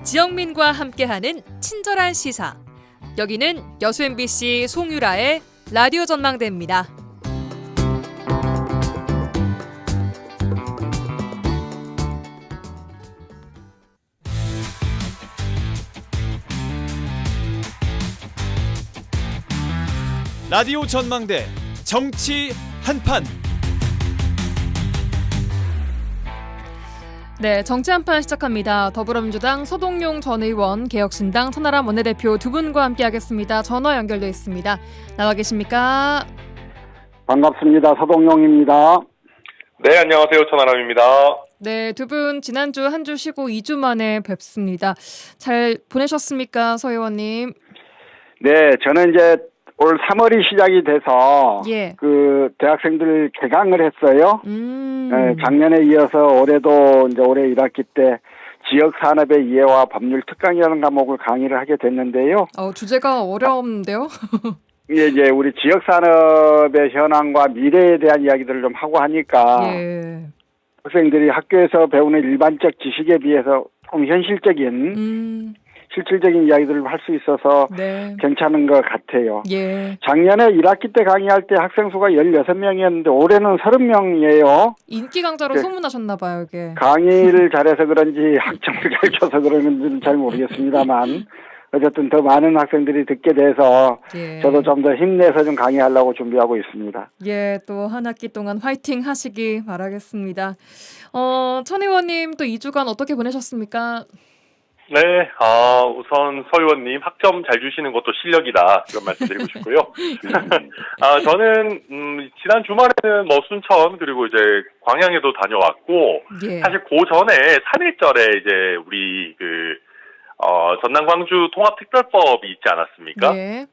지영민과 함께하는 친절한 시사. 여기는 여수 MBC 송유라의 라디오 전망대입니다. 라디오 전망대 정치 한판. 네, 정치 한판 시작합니다. 더불어민주당 서동용 전 의원, 개혁신당 천하람 원내대표 두 분과 함께하겠습니다. 전화 연결돼 있습니다. 나와 계십니까? 반갑습니다. 서동용입니다. 네, 안녕하세요. 천하람입니다. 네, 두 분 지난주 한 주 쉬고 2주 만에 뵙습니다. 잘 보내셨습니까, 서 의원님? 네, 저는 이제 올 3월이 시작이 돼서 예. 대학생들 개강을 했어요. 네, 작년에 이어서 올해도 이제 올해 1학기 때 지역 산업의 이해와 법률 특강이라는 과목을 강의를 하게 됐는데요. 주제가 어려운데요? 이제 우리 지역 산업의 현황과 미래에 대한 이야기들을 좀 하고 하니까 예. 학생들이 학교에서 배우는 일반적 지식에 비해서 좀 현실적인 실질적인 이야기들을 할 수 있어서 네. 괜찮은 것 같아요. 예. 작년에 1학기 때 강의할 때 학생 수가 16명이었는데 올해는 30명이에요. 인기 강좌로 네. 소문나셨나 봐요, 이게. 강의를 잘해서 그런지 학점을 잘 쳐서 그런지는 잘 모르겠습니다만 어쨌든 더 많은 학생들이 듣게 돼서 예. 저도 좀 더 힘내서 좀 강의하려고 준비하고 있습니다. 예, 또 한 학기 동안 화이팅 하시기 바라겠습니다. 천 의원님 또 2주간 어떻게 보내셨습니까? 네, 우선 서 의원님 학점 잘 주시는 것도 실력이다. 이런 말씀 드리고 싶고요. 저는, 지난 주말에는 뭐 순천 그리고 이제 광양에도 다녀왔고, 예. 사실 그 전에 3.1절에 이제 우리 전남 광주 통합특별법이 있지 않았습니까? 예.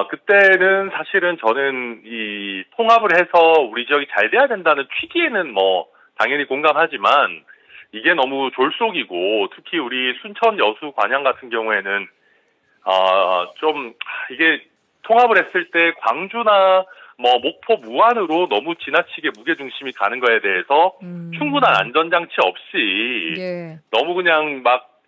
그때는 사실은 저는 이 통합을 해서 우리 지역이 잘 돼야 된다는 취지에는 뭐 당연히 공감하지만 이게 너무 졸속이고 특히 우리 순천, 여수, 관양 같은 경우에는 좀 이게 통합을 했을 때 광주나 뭐 목포, 무안으로 너무 지나치게 무게중심이 가는 거에 대해서 충분한 안전장치 없이 예. 너무 그냥 막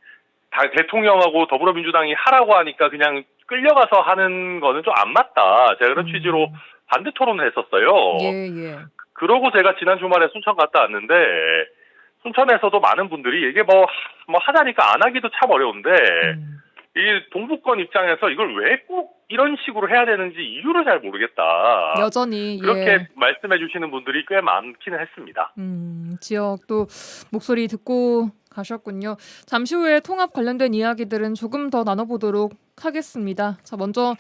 대통령하고 더불어민주당이 하라고 하니까 그냥 끌려가서 하는 거는 좀 안 맞다. 제가 그런 취지로 반대 토론을 했었어요. 예, 예. 그러고 제가 지난 주말에 순천 갔다 왔는데 순천에서도 많은 분들이 이게 뭐 하자니까 안 하기도 참 어려운데 이 동부권 입장에서 이걸 왜 꼭 이런 식으로 해야 되는지 이유를 잘 모르겠다. 여전히 그렇게 예. 말씀해 주시는 분들이 꽤 많기는 했습니다. 지역 또 목소리 듣고 가셨군요. 잠시 후에 통합 관련된 이야기들은 조금 더 나눠보도록 하겠습니다. 자, 먼저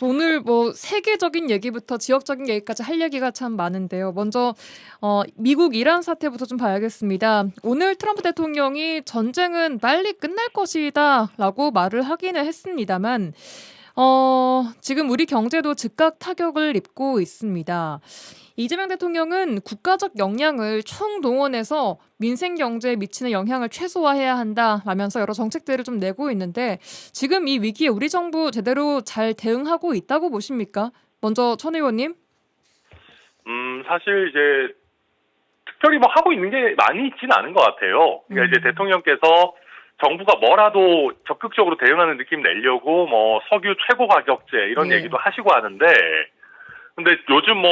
오늘 뭐 세계적인 얘기부터 지역적인 얘기까지 할 얘기가 참 많은데요. 먼저 미국 이란 사태부터 좀 봐야겠습니다. 오늘 트럼프 대통령이 전쟁은 빨리 끝날 것이다라고 말을 하기는 했습니다만 지금 우리 경제도 즉각 타격을 입고 있습니다. 이재명 대통령은 국가적 역량을 총동원해서 민생 경제에 미치는 영향을 최소화해야 한다라면서 여러 정책들을 좀 내고 있는데 지금 이 위기에 우리 정부 제대로 잘 대응하고 있다고 보십니까? 먼저 천 의원님. 사실 이제 특별히 뭐 하고 있는 게 많이 있지는 않은 것 같아요. 그러니까 이제 대통령께서 정부가 뭐라도 적극적으로 대응하는 느낌 내려고 뭐 석유 최고 가격제 이런 예. 얘기도 하시고 하는데 근데 요즘 뭐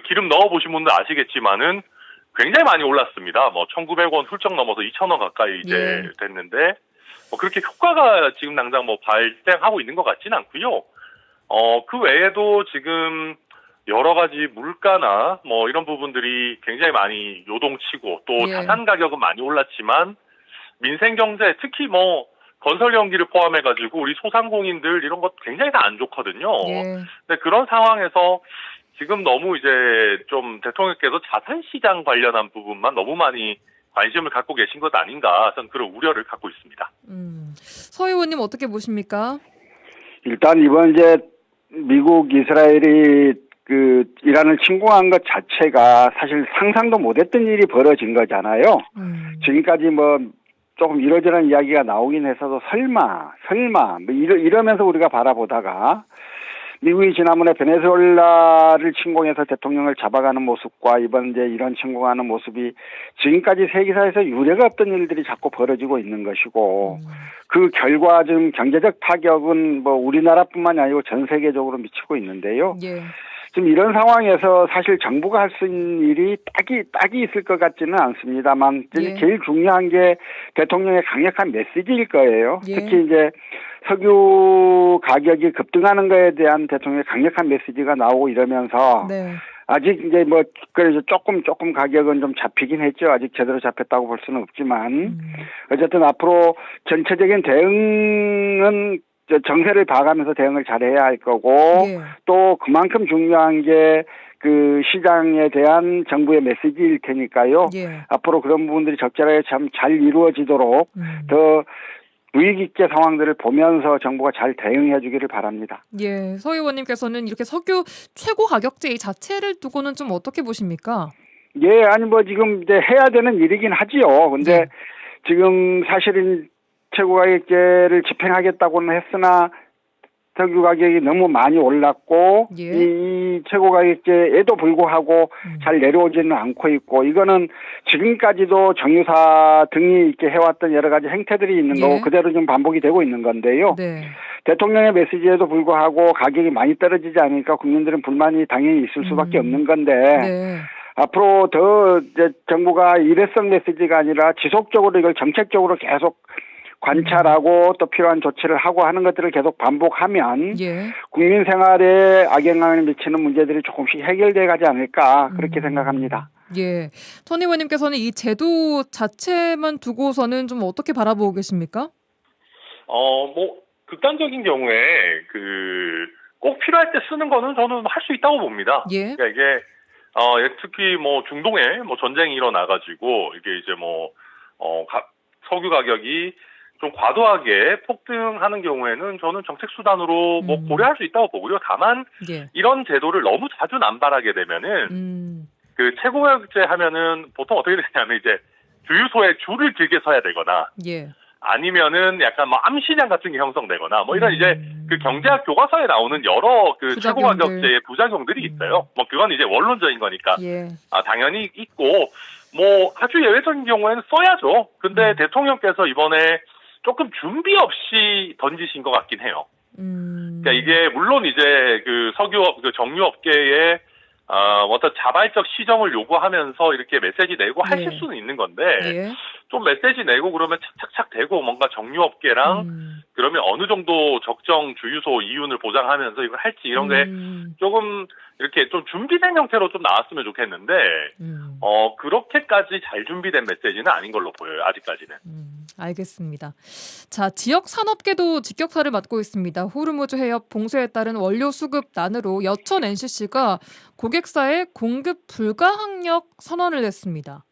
기름 넣어보신 분들 아시겠지만은 굉장히 많이 올랐습니다. 뭐 1,900원 훌쩍 넘어서 2,000원 가까이 이제 됐는데 뭐 그렇게 효과가 지금 당장 뭐 발생하고 있는 것 같지는 않고요. 그 외에도 지금 여러 가지 물가나 뭐 이런 부분들이 굉장히 많이 요동치고 또 자산 가격은 많이 올랐지만 민생 경제 특히 뭐 건설 경기를 포함해가지고 우리 소상공인들 이런 것 굉장히 다 안 좋거든요. 근데 그런 상황에서 지금 너무 이제 좀 대통령께서 자산시장 관련한 부분만 너무 많이 관심을 갖고 계신 것 아닌가 저는 그런 우려를 갖고 있습니다. 서 의원님 어떻게 보십니까? 일단 이번 이제 미국 이스라엘이 이란을 침공한 것 자체가 사실 상상도 못했던 일이 벌어진 거잖아요. 지금까지 뭐 조금 이러저런 이야기가 나오긴 했어도 설마 뭐 이러면서 우리가 바라보다가 미국이 지난번에 베네수엘라를 침공해서 대통령을 잡아가는 모습과 이번 이제 이런 침공하는 모습이 지금까지 세계사에서 유례가 없던 일들이 자꾸 벌어지고 있는 것이고 그 결과 지금 경제적 타격은 뭐 우리나라뿐만이 아니고 전 세계적으로 미치고 있는데요. 예. 지금 이런 상황에서 사실 정부가 할 수 있는 일이 딱이 있을 것 같지는 않습니다만 예. 제일 중요한 게 대통령의 강력한 메시지일 거예요. 예. 특히 이제 석유 가격이 급등하는 것에 대한 대통령의 강력한 메시지가 나오고 이러면서 네. 아직 이제 뭐 그래서 조금 가격은 좀 잡히긴 했죠. 아직 제대로 잡혔다고 볼 수는 없지만 어쨌든 앞으로 전체적인 대응은 정세를 봐가면서 대응을 잘해야 할 거고 예. 또 그만큼 중요한 게 그 시장에 대한 정부의 메시지일 테니까요. 예. 앞으로 그런 부분들이 적절하게 참 잘 이루어지도록 더 위기 있게 상황들을 보면서 정부가 잘 대응해 주기를 바랍니다. 예. 서 의원님께서는 이렇게 석유 최고 가격제 이 자체를 두고는 좀 어떻게 보십니까? 예, 아니 뭐 지금 이제 해야 되는 일이긴 하지요. 근데 예. 지금 사실은 최고 가격제를 집행하겠다고는 했으나 석유 가격이 너무 많이 올랐고 예. 이 최고 가격제에도 불구하고 잘 내려오지는 않고 있고 이거는 지금까지도 정유사 등이 이렇게 해왔던 여러 가지 행태들이 있는 예. 거고 그대로 좀 반복이 되고 있는 건데요. 네. 대통령의 메시지에도 불구하고 가격이 많이 떨어지지 않으니까 국민들은 불만이 당연히 있을 수밖에 없는 건데 네. 앞으로 더 이제 정부가 일회성 메시지가 아니라 지속적으로 이걸 정책적으로 계속 관찰하고 또 필요한 조치를 하고 하는 것들을 계속 반복하면 예. 국민 생활에 악영향을 미치는 문제들이 조금씩 해결돼 가지 않을까 그렇게 생각합니다. 예. 천 의원님께서는 이 제도 자체만 두고서는 좀 어떻게 바라보고 계십니까? 뭐 극단적인 경우에 꼭 필요할 때 쓰는 거는 저는 할 수 있다고 봅니다. 예. 그러니까 이게 특히 뭐 중동에 뭐 전쟁이 일어나가지고 이게 이제 뭐 석유 가격이 좀 과도하게 폭등하는 경우에는 저는 정책 수단으로 뭐 고려할 수 있다고 보고요. 다만 예. 이런 제도를 너무 자주 남발하게 되면은 그 최고가격제 하면은 보통 어떻게 되냐면 이제 주유소에 줄을 길게 서야 되거나 예. 아니면은 약간 뭐 암시장 같은 게 형성되거나 뭐 이런 이제 그 경제학 교과서에 나오는 여러 그 부작용들. 최고가격제의 부작용들이 있어요. 뭐 그건 이제 원론적인 거니까 예. 당연히 있고 뭐 아주 예외적인 경우에는 써야죠. 근데 대통령께서 이번에 조금 준비 없이 던지신 것 같긴 해요. 그러니까 이게 물론 이제 그 석유업, 그 정유업계에 어떤 자발적 시정을 요구하면서 이렇게 메시지 내고 하실 수는 있는 건데 예. 좀 메시지 내고 그러면 착착착 되고 뭔가 정유업계랑 그러면 어느 정도 적정 주유소 이윤을 보장하면서 이걸 할지 이런 게 조금 이렇게 좀 준비된 형태로 좀 나왔으면 좋겠는데 그렇게까지 잘 준비된 메시지는 아닌 걸로 보여요. 아직까지는. 알겠습니다. 자, 지역 산업계도 직격탄을 맞고 있습니다. 호르무즈 해협 봉쇄에 따른 원료 수급 난으로 여천 NCC가 고객사에 공급 불가항력 선언을 했습니다.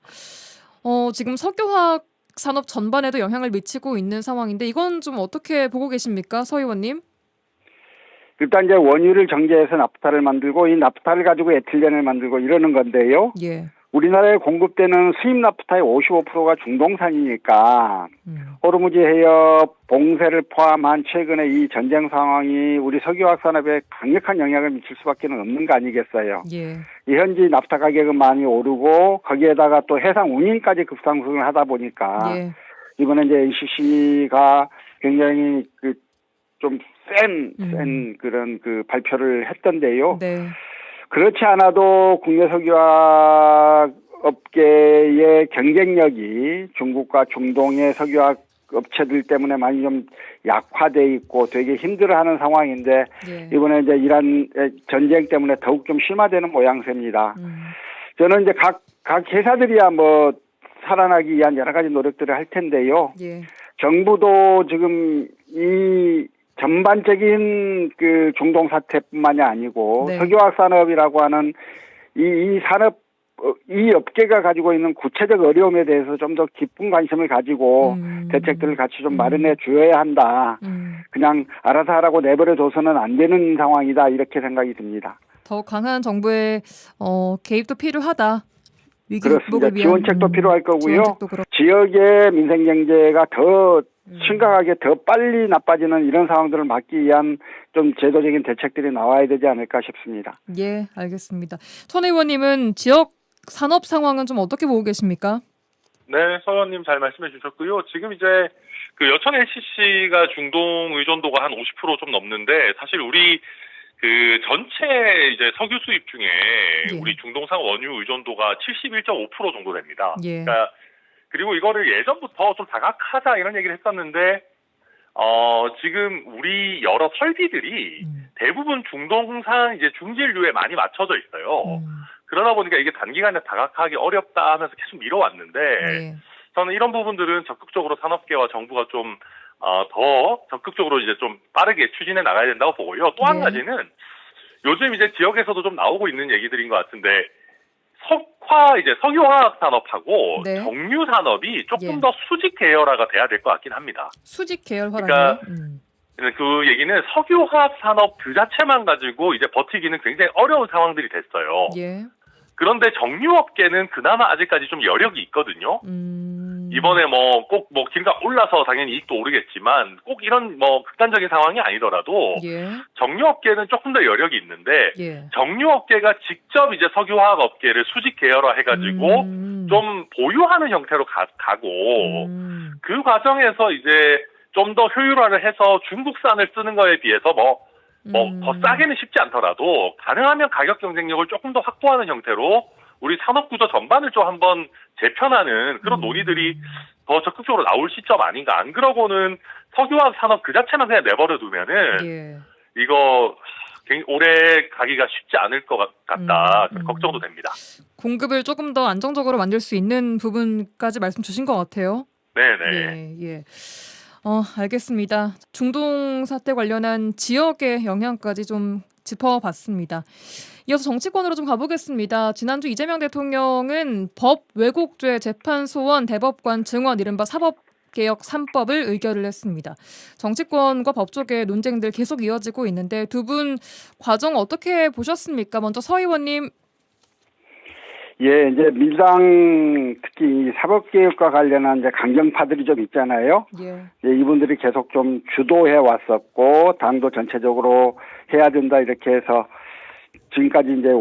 지금 석유화학 산업 전반에도 영향을 미치고 있는 상황인데 이건 좀 어떻게 보고 계십니까, 서 의원님? 일단 이제 원유를 정제해서 나프타를 만들고 이 나프타를 가지고 에틸렌을 만들고 이러는 건데요. 예. 우리나라에 공급되는 수입 나프타의 55%가 중동산이니까 호르무즈 해협 봉쇄를 포함한 최근의 이 전쟁 상황이 우리 석유화학 산업에 강력한 영향을 미칠 수밖에 없는 거 아니겠어요. 예. 이 현지 나프타 가격은 많이 오르고 거기에다가 또 해상 운임까지 급상승을 하다 보니까 예. 이번에 이제 NCC가 굉장히 좀 센 그런 그 발표를 했던데요. 네. 그렇지 않아도 국내 석유화학 업계의 경쟁력이 중국과 중동의 석유화학 업체들 때문에 많이 좀 약화돼 있고 되게 힘들어하는 상황인데 예. 이번에 이제 이란 전쟁 때문에 더욱 좀 심화되는 모양새입니다. 저는 이제 각 회사들이야 뭐 살아나기 위한 여러 가지 노력들을 할 텐데요. 예. 정부도 지금 이 전반적인 그 중동 사태뿐만이 아니고 네. 석유화학 산업이라고 하는 이 산업 이 업계가 가지고 있는 구체적 어려움에 대해서 좀 더 깊은 관심을 가지고 대책들을 같이 좀 마련해 주어야 한다. 그냥 알아서 하라고 내버려 둬서는 안 되는 상황이다 이렇게 생각이 듭니다. 더 강한 정부의 개입도 필요하다. 위기 그렇습니다. 극복을 위한 지원책도 필요할 거고요. 지원책도 지역의 민생 경제가 더 심각하게 더 빨리 나빠지는 이런 상황들을 막기 위한 좀 제도적인 대책들이 나와야 되지 않을까 싶습니다. 예, 알겠습니다. 천 의원님은 지역 산업 상황은 좀 어떻게 보고 계십니까? 네, 서 의원님 잘 말씀해 주셨고요. 지금 이제 그 여천 LCC가 중동 의존도가 한 50% 좀 넘는데 사실 우리 그 전체 이제 석유 수입 중에 예. 우리 중동산 원유 의존도가 71.5% 정도 됩니다. 예. 그러니까 그리고 이거를 예전부터 좀 다각하자 이런 얘기를 했었는데 지금 우리 여러 설비들이 대부분 중동산 이제 중진류에 많이 맞춰져 있어요. 그러다 보니까 이게 단기간에 다각하기 어렵다 하면서 계속 미뤄왔는데 예. 저는 이런 부분들은 적극적으로 산업계와 정부가 좀 더 적극적으로 이제 좀 빠르게 추진해 나가야 된다고 보고요. 또 한 네. 가지는 요즘 이제 지역에서도 좀 나오고 있는 얘기들인 것 같은데 석유화학 산업하고 네. 정유 산업이 조금 예. 더 수직 계열화가 돼야 될 것 같긴 합니다. 수직 계열화라고요? 그러니까 그 얘기는 석유화학 산업 그 자체만 가지고 이제 버티기는 굉장히 어려운 상황들이 됐어요. 예. 그런데 정유업계는 그나마 아직까지 좀 여력이 있거든요. 이번에 뭐 꼭 뭐 길가 올라서 당연히 이익도 오르겠지만 꼭 이런 뭐 극단적인 상황이 아니더라도 예. 정유업계는 조금 더 여력이 있는데 예. 정유업계가 직접 이제 석유화학 업계를 수직 계열화 해가지고 좀 보유하는 형태로 가고 그 과정에서 이제 좀 더 효율화를 해서 중국산을 쓰는 거에 비해서 더 싸게는 쉽지 않더라도 가능하면 가격 경쟁력을 조금 더 확보하는 형태로 우리 산업구조 전반을 좀 한번 재편하는 그런 논의들이 더 적극적으로 나올 시점 아닌가. 안 그러고는 석유화학 산업 그 자체만 그냥 내버려 두면은 예. 이거 오래 가기가 쉽지 않을 것 같다. 걱정도 됩니다. 공급을 조금 더 안정적으로 만들 수 있는 부분까지 말씀 주신 것 같아요. 네네. 예. 알겠습니다. 중동 사태 관련한 지역의 영향까지 좀 짚어봤습니다. 이어서 정치권으로 좀 가보겠습니다. 지난주 이재명 대통령은 법 왜곡죄 재판 소원 대법관 증언 이른바 사법개혁 3법을 의결을 했습니다. 정치권과 법조계의 논쟁들 계속 이어지고 있는데 두 분 과정 어떻게 보셨습니까? 먼저 서 의원님. 예, 이제 민주당 특히 사법개혁과 관련한 이제 강경파들이 좀 있잖아요. 예. 예, 이분들이 계속 좀 주도해 왔었고 당도 전체적으로 해야 된다 이렇게 해서 지금까지 이제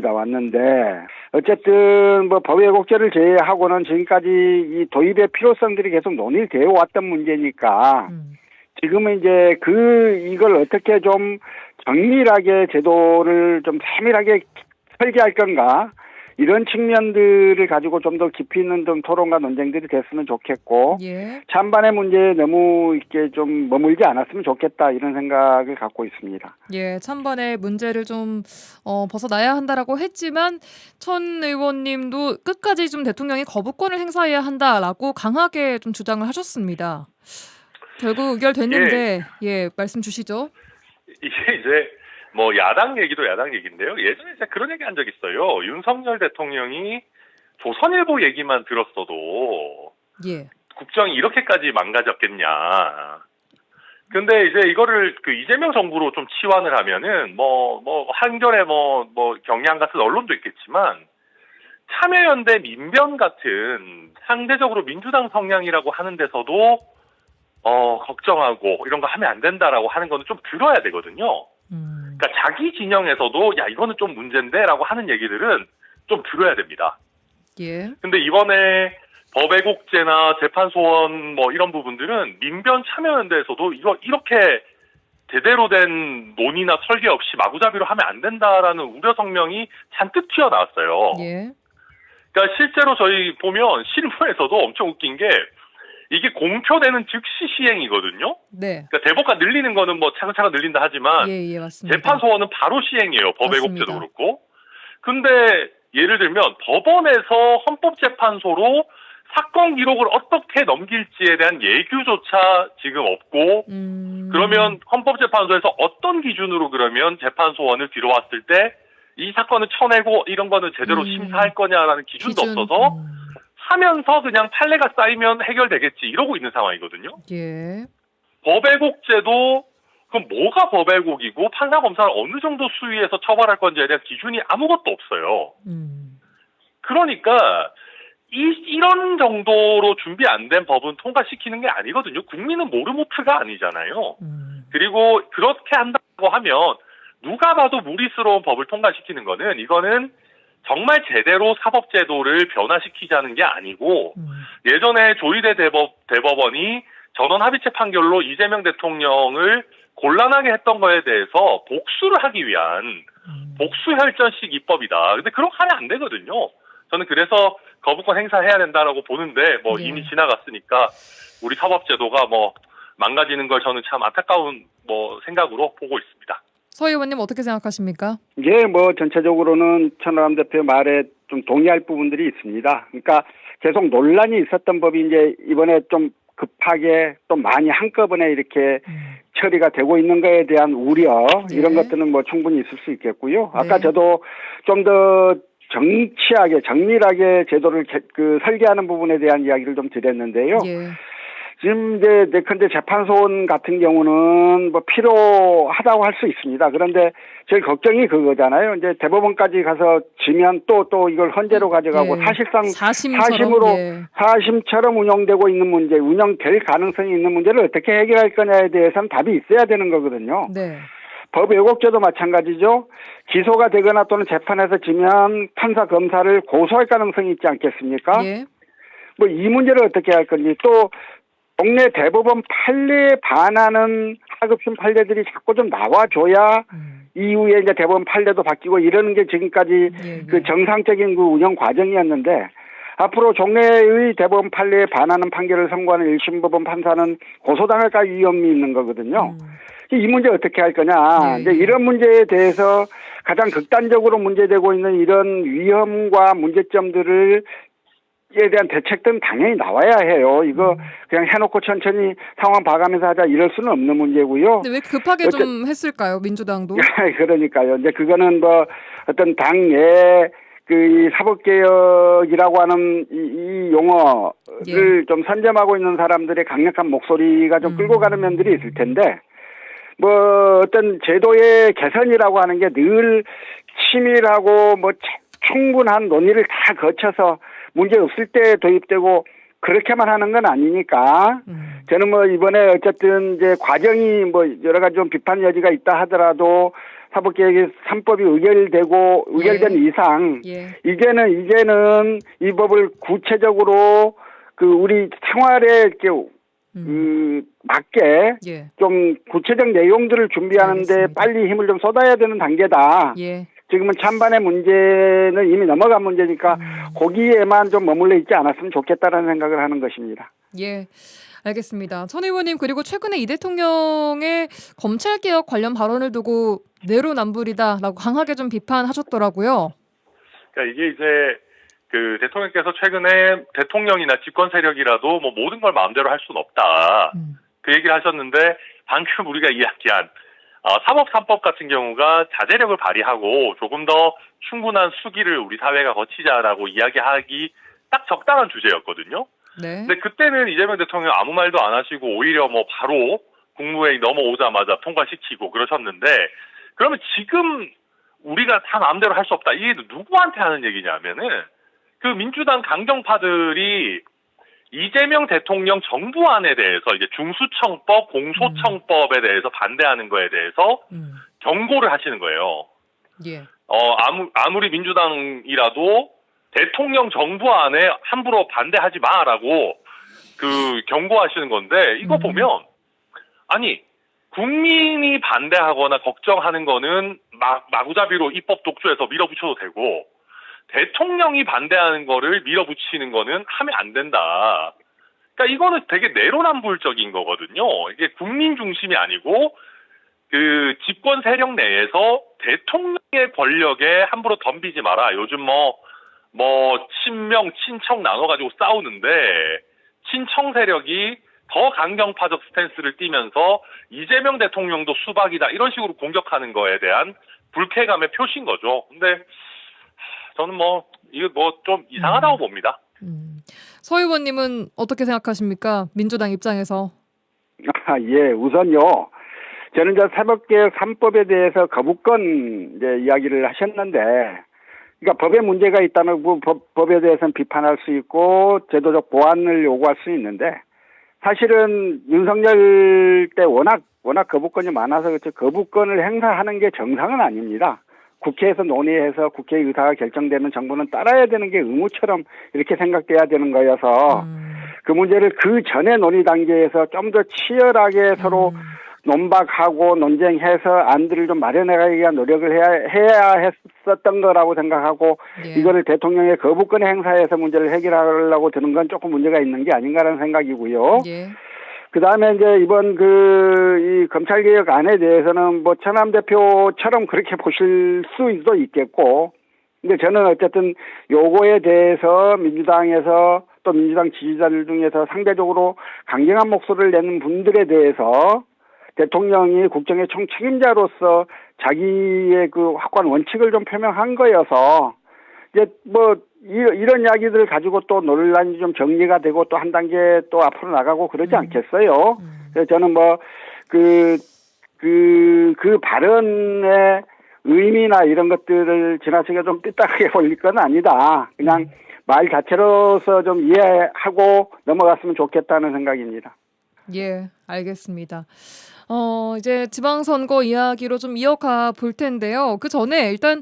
왔는데 어쨌든 뭐 법왜곡죄를 제외하고는 지금까지 이 도입의 필요성들이 계속 논의되어 왔던 문제니까 지금은 이제 이걸 어떻게 좀 정밀하게 제도를 좀 세밀하게 설계할 건가 이런 측면들을 가지고 좀 더 깊이 있는 좀 토론과 논쟁들이 됐으면 좋겠고 예. 찬반의 문제에 너무 이렇게 좀 머물지 않았으면 좋겠다 이런 생각을 갖고 있습니다. 예, 찬반의 문제를 좀 벗어나야 한다라고 했지만 천 의원님도 끝까지 좀 대통령이 거부권을 행사해야 한다라고 강하게 좀 주장을 하셨습니다. 결국 의결됐는데 예, 말씀 주시죠. 이게 이제 뭐 야당 얘기도 야당 얘기인데요. 예전에 제가 그런 얘기 한 적 있어요. 윤석열 대통령이 조선일보 얘기만 들었어도 예. 국정이 이렇게까지 망가졌겠냐. 근데 이제 이거를 그 이재명 정부로 좀 치환을 하면은 한겨레 경향 같은 언론도 있겠지만 참여연대 민변 같은 상대적으로 민주당 성향이라고 하는 데서도 걱정하고 이런 거 하면 안 된다라고 하는 거는 좀 들어야 되거든요. 그러니까 자기 진영에서도 야 이거는 좀 문제인데라고 하는 얘기들은 좀 들어야 됩니다. 예. 근데 이번에 법왜곡죄나 재판 소원 이런 부분들은 민변 참여연대에서도 이거 이렇게 제대로 된 논의나 설계 없이 마구잡이로 하면 안 된다라는 우려 성명이 잔뜩 튀어나왔어요. 예. 그러니까 실제로 저희 보면 실무에서도 엄청 웃긴 게 이게 공표되는 즉시 시행이거든요. 네. 그러니까 대법관 늘리는 거는 차근차근 늘린다 하지만 예, 맞습니다. 재판 소원은 바로 시행이에요. 법왜곡죄도 맞습니다. 그렇고. 근데 예를 들면 법원에서 헌법재판소로 사건 기록을 어떻게 넘길지에 대한 예규조차 지금 없고 그러면 헌법재판소에서 어떤 기준으로 그러면 재판 소원을 뒤로왔을 때 이 사건을 쳐내고 이런 거는 제대로 심사할 거냐라는 기준도 없어서 하면서 그냥 판례가 쌓이면 해결되겠지 이러고 있는 상황이거든요. 예. 법왜곡죄도 그럼 뭐가 법왜곡이고 판사검사를 어느 정도 수위에서 처벌할 건지에 대한 기준이 아무것도 없어요. 그러니까 이런 정도로 준비 안 된 법은 통과시키는 게 아니거든요. 국민은 모르모트가 아니잖아요. 그리고 그렇게 한다고 하면 누가 봐도 무리스러운 법을 통과시키는 거는 이거는 정말 제대로 사법제도를 변화시키자는 게 아니고 예전에 조희대 대법원이 전원 합의체 판결로 이재명 대통령을 곤란하게 했던 거에 대해서 복수를 하기 위한 복수혈전식 입법이다. 근데 그렇게 하면 안 되거든요. 저는 그래서 거부권 행사해야 된다라고 보는데 뭐 예. 이미 지나갔으니까 우리 사법제도가 뭐 망가지는 걸 저는 참 안타까운 뭐 생각으로 보고 있습니다. 서 의원님 어떻게 생각하십니까? 예, 뭐 전체적으로는 천하람 대표 말에 좀 동의할 부분들이 있습니다. 그러니까 계속 논란이 있었던 법이 이제 이번에 좀 급하게 또 많이 한꺼번에 이렇게 처리가 되고 있는 거에 대한 우려 네. 이런 것들은 뭐 충분히 있을 수 있겠고요. 아까 네. 저도 좀 더 정치하게 정밀하게 제도를 설계하는 부분에 대한 이야기를 좀 드렸는데요. 예. 지금 이제 예컨대 재판소원 같은 경우는 뭐 필요하다고 할 수 있습니다. 그런데 제일 걱정이 그거잖아요. 이제 대법원까지 가서 지면 또 이걸 헌재로 가져가고 예. 사실상 사심으로 사심처럼 운영되고 있는 문제, 운영될 가능성이 있는 문제를 어떻게 해결할 거냐에 대해서는 답이 있어야 되는 거거든요. 네. 법 왜곡죄도 마찬가지죠. 기소가 되거나 또는 재판에서 지면 판사 검사를 고소할 가능성이 있지 않겠습니까? 예. 뭐 이 문제를 어떻게 할 건지 또 동네 대법원 판례에 반하는 하급심 판례들이 자꾸 좀 나와줘야 이후에 이제 대법원 판례도 바뀌고 이러는 게 지금까지 예. 그 정상적인 그 운영 과정이었는데 앞으로 종래의 대법원 판례에 반하는 판결을 선고하는 1심 법원 판사는 고소당할 위험이 있는 거거든요. 이 문제 어떻게 할 거냐. 예. 이제 이런 문제에 대해서 가장 극단적으로 문제되고 있는 이런 위험과 문제점들을 에 대한 대책들은 당연히 나와야 해요. 이거 그냥 해놓고 천천히 상황 봐가면서 하자 이럴 수는 없는 문제고요. 근데 왜 급하게 좀 했을까요, 민주당도? 그러니까요. 이제 그거는 뭐 어떤 당의 그 사법개혁이라고 하는 이 용어를 좀 선점하고 있는 사람들의 강력한 목소리가 좀 끌고 가는 면들이 있을 텐데 뭐 어떤 제도의 개선이라고 하는 게 늘 치밀하고 뭐 충분한 논의를 다 거쳐서 문제 없을 때 도입되고 그렇게만 하는 건 아니니까 저는 뭐 이번에 어쨌든 이제 과정이 뭐 여러 가지 좀 비판 여지가 있다 하더라도 사법개혁의 3법이 의결된 이상 이제는 이 법을 구체적으로 그 우리 생활에 이렇게 맞게 좀 구체적 내용들을 준비하는데 알겠습니다. 빨리 힘을 좀 쏟아야 되는 단계다. 예. 지금은 찬반의 문제는 이미 넘어간 문제니까 거기에만 좀 머물러 있지 않았으면 좋겠다라는 생각을 하는 것입니다. 예. 알겠습니다. 천 의원님 그리고 최근에 이 대통령의 검찰개혁 관련 발언을 두고 내로남불이다라고 강하게 좀 비판하셨더라고요. 그러니까 이게 이제 그 대통령께서 최근에 대통령이나 집권 세력이라도 뭐 모든 걸 마음대로 할 수는 없다. 그 얘기를 하셨는데 방금 우리가 이야기한 사법 3법 같은 경우가 자제력을 발휘하고 조금 더 충분한 수기를 우리 사회가 거치자라고 이야기하기 딱 적당한 주제였거든요. 네. 근데 그때는 이재명 대통령 아무 말도 안 하시고 오히려 뭐 바로 국무회의 넘어오자마자 통과시키고 그러셨는데 그러면 지금 우리가 다 마음대로 할 수 없다. 이게 누구한테 하는 얘기냐면은 그 민주당 강경파들이 이재명 대통령 정부안에 대해서 이제 중수청법, 공소청법에 대해서 반대하는 거에 대해서 경고를 하시는 거예요. 예. 아무리 민주당이라도 대통령 정부안에 함부로 반대하지 마라고 그 경고하시는 건데 이거 보면 아니 국민이 반대하거나 걱정하는 거는 마구잡이로 입법 독주해서 밀어붙여도 되고 대통령이 반대하는 거를 밀어붙이는 거는 하면 안 된다. 그러니까 이거는 되게 내로남불적인 거거든요. 이게 국민 중심이 아니고 그 집권 세력 내에서 대통령의 권력에 함부로 덤비지 마라. 요즘 뭐 친명, 친청 나눠가지고 싸우는데 친청 세력이 더 강경파적 스탠스를 띠면서 이재명 대통령도 수박이다 이런 식으로 공격하는 거에 대한 불쾌감의 표시인 거죠. 근데 저는 이거 좀 이상하다고 봅니다. 서 의원님은 어떻게 생각하십니까? 민주당 입장에서. 예, 우선요. 저는 사법개혁 3법에 대해서 거부권 이야기를 하셨는데 그러니까 법에 문제가 있다면 법에 대해서는 비판할 수 있고 제도적 보완을 요구할 수 있는데 사실은 윤석열 때 워낙 거부권이 많아서 그렇죠. 거부권을 행사하는 게 정상은 아닙니다. 국회에서 논의해서 국회 의사가 결정되면 정부는 따라야 되는 게 의무처럼 이렇게 생각돼야 되는 거여서 그 문제를 그 전에 논의 단계에서 좀 더 치열하게 서로 논박하고 논쟁해서 안들을 좀 마련하기 위한 노력을 해야 했었던 거라고 생각하고 예. 이거를 대통령의 거부권의 행사에서 문제를 해결하려고 드는 건 조금 문제가 있는 게 아닌가라는 생각이고요. 예. 그 다음에 이제 이번 이 검찰개혁안에 대해서는 뭐 천남 대표처럼 그렇게 보실 수도 있겠고, 근데 저는 어쨌든 요거에 대해서 민주당에서 또 민주당 지지자들 중에서 상대적으로 강경한 목소리를 내는 분들에 대해서 대통령이 국정의 총책임자로서 자기의 그 확고한 원칙을 좀 표명한 거여서 이제 뭐 이런 이야기들을 가지고 또 논란이 좀 정리가 되고 또 한 단계 또 앞으로 나가고 그러지 않겠어요. 그래서 저는 뭐 그 발언의 의미나 이런 것들을 지나치게 좀 삐딱하게 올릴 건 아니다. 그냥 말 자체로서 좀 이해하고 넘어갔으면 좋겠다는 생각입니다. 예, 알겠습니다. 이제 지방선거 이야기로 좀 이어가 볼 텐데요. 그 전에 일단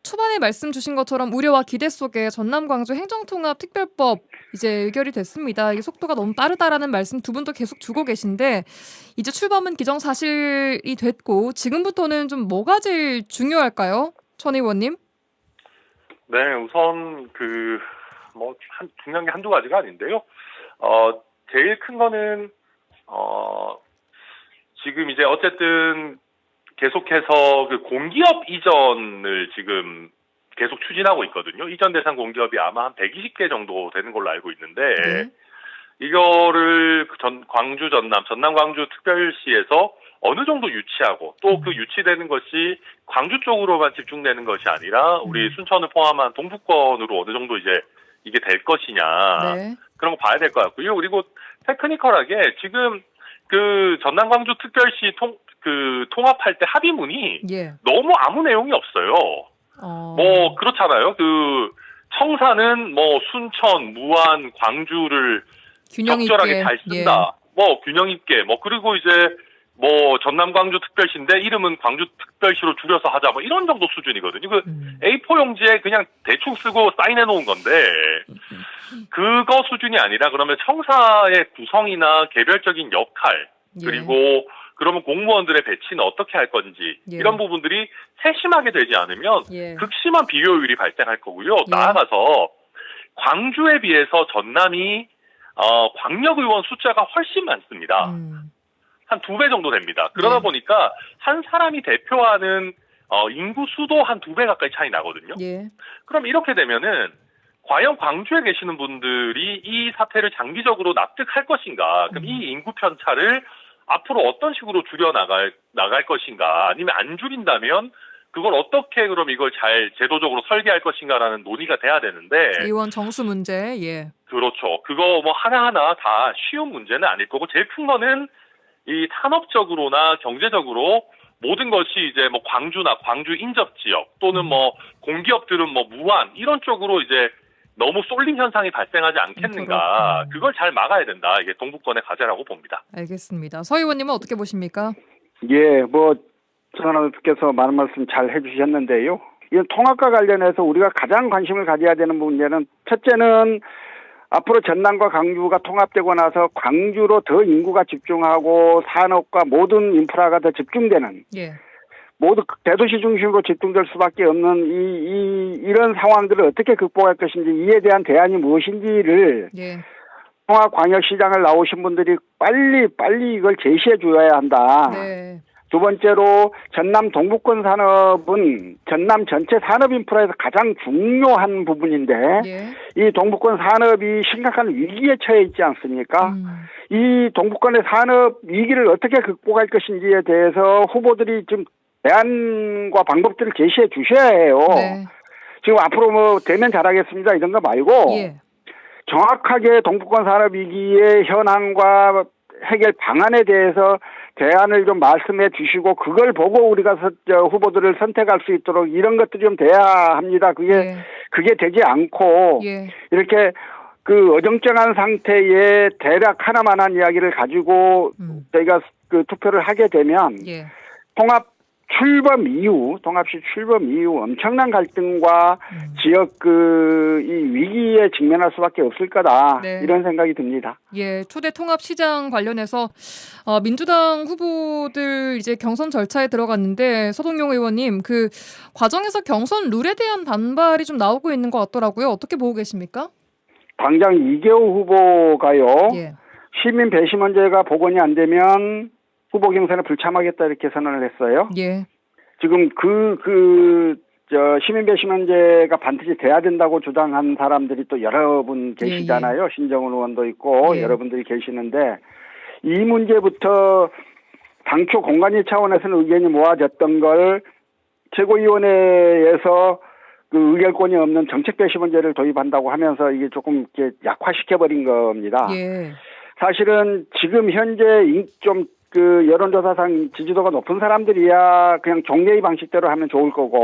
초반에 말씀 주신 것처럼 우려와 기대 속에 전남 광주 행정통합특별법 이제 의결이 됐습니다. 이게 속도가 너무 빠르다라는 말씀 두 분도 계속 주고 계신데 이제 출범은 기정사실이 됐고 지금부터는 좀 뭐가 제일 중요할까요? 천 의원님? 네, 우선 중요한 게 한두 가지가 아닌데요. 제일 큰 거는 지금 이제 어쨌든 계속해서 그 공기업 이전을 지금 계속 추진하고 있거든요. 이전 대상 공기업이 아마 한 120개 정도 되는 걸로 알고 있는데 이거를 광주 전남 광주 특별시에서 어느 정도 유치하고 또 그 유치되는 것이 광주 쪽으로만 집중되는 것이 아니라 우리 순천을 포함한 동북권으로 어느 정도 이제 이게 될 것이냐 그런 거 봐야 될 것 같고요. 그리고 테크니컬하게 지금 그 전남 광주 특별시 통합할 때 합의문이 너무 아무 내용이 없어요. 뭐 그렇잖아요. 그 청사는 뭐 순천, 무안, 광주를 적절하게 잘 쓴다. 뭐 균형 있게 뭐 그리고 이제 뭐 전남 광주 특별시인데 이름은 광주 특별시로 줄여서 하자 뭐 이런 정도 수준이거든요. 그 A4 용지에 그냥 대충 쓰고 사인해 놓은 건데 그거 수준이 아니라 그러면 청사의 구성이나 개별적인 역할 그리고 그러면 공무원들의 배치는 어떻게 할 건지 이런 부분들이 세심하게 되지 않으면 극심한 비효율이 발생할 거고요. 나아가서 광주에 비해서 전남이 광역의원 숫자가 훨씬 많습니다. 한 2배 정도 됩니다. 그러다 보니까 한 사람이 대표하는 인구 수도 한 2배 가까이 차이 나거든요. 그럼 이렇게 되면은 과연 광주에 계시는 분들이 이 사태를 장기적으로 납득할 것인가? 그럼 이 인구 편차를 앞으로 어떤 식으로 줄여 나갈 것인가? 아니면 안 줄인다면 그걸 어떻게 그럼 이걸 잘 제도적으로 설계할 것인가라는 논의가 돼야 되는데 의원 정수 문제, 그렇죠. 그거 뭐 하나하나 다 쉬운 문제는 아닐 거고 제일 큰 거는 이 산업적으로나 경제적으로 모든 것이 이제 뭐 광주나 광주 인접 지역 또는 뭐 공기업들은 뭐 무안 이런 쪽으로 이제 너무 쏠림 현상이 발생하지 않겠는가. 그걸 잘 막아야 된다. 이게 동북권의 과제라고 봅니다. 알겠습니다. 서 의원님은 어떻게 보십니까? 예, 뭐 전화께서 많은 말씀 잘 해주셨는데요. 이건 통합과 관련해서 우리가 가장 관심을 가져야 되는 문제는 첫째는 앞으로 전남과 광주가 통합되고 나서 광주로 더 인구가 집중하고 산업과 모든 인프라가 더 집중되는 모두 대도시 중심으로 집중될 수밖에 없는 이런 상황들을 어떻게 극복할 것인지 이에 대한 대안이 무엇인지를 통합광역시장을 나오신 분들이 빨리 이걸 제시해 줘야 한다. 두 번째로 전남 동북권 산업은 전남 전체 산업 인프라에서 가장 중요한 부분인데 이 동북권 산업이 심각한 위기에 처해 있지 않습니까? 이 동북권의 산업 위기를 어떻게 극복할 것인지에 대해서 후보들이 지금 대안과 방법들을 제시해 주셔야 해요. 지금 앞으로 뭐 되면 잘하겠습니다 이런 거 말고 정확하게 동북권 산업 위기의 현황과 해결 방안에 대해서 대안을 좀 말씀해 주시고 그걸 보고 우리가 후보들을 선택할 수 있도록 이런 것들이 좀 돼야 합니다. 그게 되지 않고 이렇게 그 어정쩡한 상태에 대략 하나만한 이야기를 가지고 저희가 그 투표를 하게 되면 통합시 출범 이후 엄청난 갈등과 지역 이 위기에 직면할 수밖에 없을 거다. 이런 생각이 듭니다. 초대 통합 시장 관련해서 민주당 후보들 이제 경선 절차에 들어갔는데 서동용 의원님 그 과정에서 경선 룰에 대한 반발이 좀 나오고 있는 것 같더라고요. 어떻게 보고 계십니까? 당장 이계호 후보가요. 시민 배시 문제가 복원이 안 되면 후보 경선에 불참하겠다 이렇게 선언을 했어요. 지금 시민 배시 문제가 반드시 돼야 된다고 주장한 사람들이 또 여러 분 계시잖아요. 신정은 의원도 있고 여러분들이 계시는데 이 문제부터 당초 공관위 차원에서는 의견이 모아졌던 걸 최고위원회에서 그 의결권이 없는 정책 배시 문제를 도입한다고 하면서 이게 조금 이렇게 약화시켜버린 겁니다. 사실은 지금 현재 좀 그 여론조사상 지지도가 높은 사람들이야 그냥 종례의 방식대로 하면 좋을 거고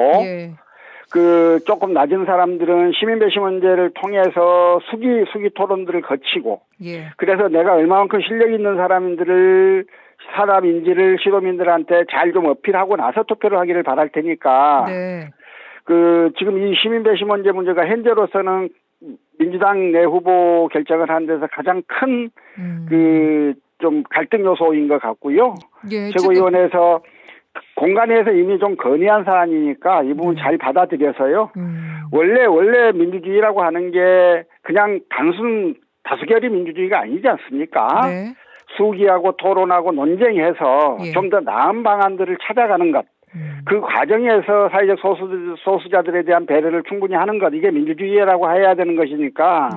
그 조금 낮은 사람들은 시민 배시 문제를 통해서 수기 토론들을 거치고 그래서 내가 얼마만큼 실력 있는 사람인지를 시도민들한테 잘 좀 어필하고 나서 투표를 하기를 바랄 테니까 그 지금 이 시민 배시 문제가 현재로서는 민주당 내 후보 결정을 하는 데서 가장 큰 좀 갈등 요소인 것 같고요. 최고위원회에서 공간에서 이미 좀 건의한 사안이니까 이 부분 잘 받아들여서요. 원래 민주주의라고 하는 게 그냥 단순 다수결이 민주주의가 아니지 않습니까? 수기하고 토론하고 논쟁해서 좀 더 나은 방안들을 찾아가는 것. 그 과정에서 사회적 소수자들에 대한 배려를 충분히 하는 것, 이게 민주주의라고 해야 되는 것이니까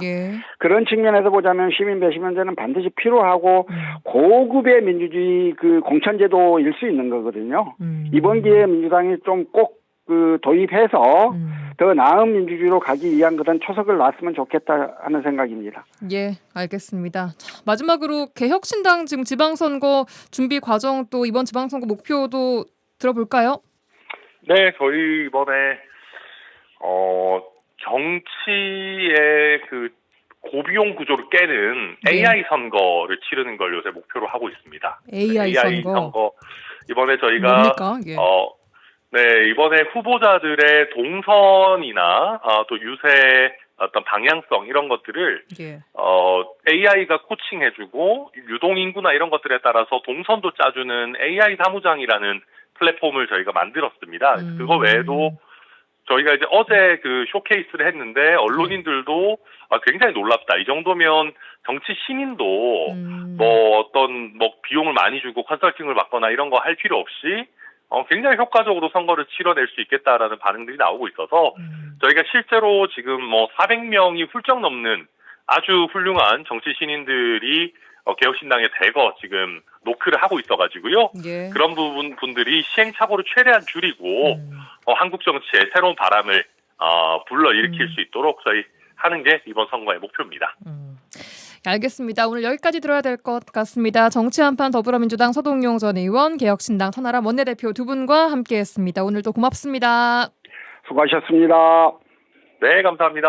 그런 측면에서 보자면 시민 배시 문제는 반드시 필요하고 고급의 민주주의 그 공천제도일 수 있는 거거든요. 이번 기회에 민주당이 좀 꼭 그 도입해서 더 나은 민주주의로 가기 위한 그런 초석을 놨으면 좋겠다 하는 생각입니다. 알겠습니다. 자, 마지막으로 개혁신당 지금 지방선거 준비 과정 또 이번 지방선거 목표도 들어볼까요? 네, 저희 이번에 정치의 그 고비용 구조를 깨는 AI 선거를 치르는 걸 요새 목표로 하고 있습니다. AI 선거 이번에 저희가 뭡니까? 이번에 후보자들의 동선이나 또 유세 어떤 방향성 이런 것들을 AI가 코칭해주고 유동인구나 이런 것들에 따라서 동선도 짜주는 AI 사무장이라는 플랫폼을 저희가 만들었습니다. 그거 외에도 저희가 이제 어제 그 쇼케이스를 했는데 언론인들도 굉장히 놀랍다. 이 정도면 정치 신인도 뭐 어떤 뭐 비용을 많이 주고 컨설팅을 받거나 이런 거 할 필요 없이 굉장히 효과적으로 선거를 치러낼 수 있겠다라는 반응들이 나오고 있어서 저희가 실제로 지금 뭐 400명이 훌쩍 넘는 아주 훌륭한 정치 신인들이 개혁신당에 대거 지금 노크를 하고 있어가지고요. 그런 분들이 시행착오를 최대한 줄이고 한국 정치에 새로운 바람을 불러일으킬 수 있도록 저희 하는 게 이번 선거의 목표입니다. 알겠습니다. 오늘 여기까지 들어야 될 것 같습니다. 정치 한판 더불어민주당 서동용 전 의원, 개혁신당 천하람 원내대표 두 분과 함께했습니다. 오늘도 고맙습니다. 수고하셨습니다. 네, 감사합니다.